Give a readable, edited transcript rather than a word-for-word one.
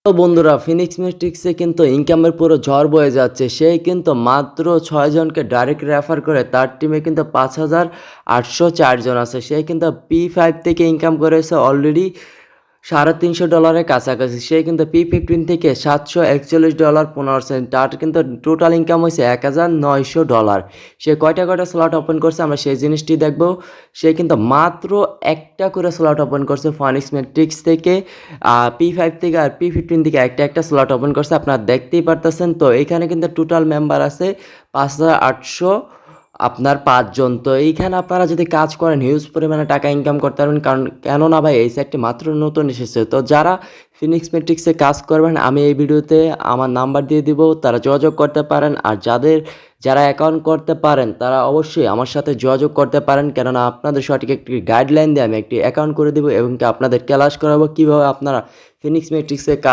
তো বন্ধুরা ফিনিক্স মেট্রিক্সে কিন্তু ইনকামের পুরো ঝড় বয়ে যাচ্ছে। সেই কিন্তু মাত্র ৬ জনকে ডাইরেক্ট রেফার করে তার টিমে কিন্তু ৫,৮০৪ জন আছে। সে কিন্তু P5 থেকে ইনকাম করেছে অলরেডি $৩৫০ কাছাকাছি। সে কিন্তু P15 থেকে $৭৪১ 15 তার কিন্তু টোটাল ইনকাম হয়েছে $১,৯০০। সে কয়টা স্লট ওপেন করছে আমরা সেই জিনিসটি দেখব। সে কিন্তু মাত্র একটা করে স্লট ওপেন করছে ফিনিক্স মেট্রিক্স থেকে, P5 থেকে আর P15 থেকে একটা স্লট ওপেন করছে, আপনারা দেখতেই পারতেছেন। তো এখানে কিন্তু টোটাল মেম্বার আছে ৫,৮০০ আপনার ৫ জন। তো এইখানে আপনারা যদি কাজ করেন হিউজ পরিমাণে টাকা ইনকাম করতে পারবেন, কারণ কেননা ভাই এই সাইটটি মাত্র নতুন এসেছে। তো যারা ফিনিক্স মেট্রিক্সে কাজ করবেন আমি এই ভিডিওতে আমার নাম্বার দিয়ে দিব, তারা যোগাযোগ করতে পারেন। আর যারা অ্যাকাউন্ট করতে পারেন তারা অবশ্যই আমার সাথে যোগাযোগ করতে পারেন, কেননা আপনাদের সঠিক একটি গাইডলাইন দিয়ে আমি একটি অ্যাকাউন্ট করে দেবো এবং আপনাদের ক্লাস করাবো কীভাবে আপনারা ফিনিক্স মেট্রিক্সে কাজ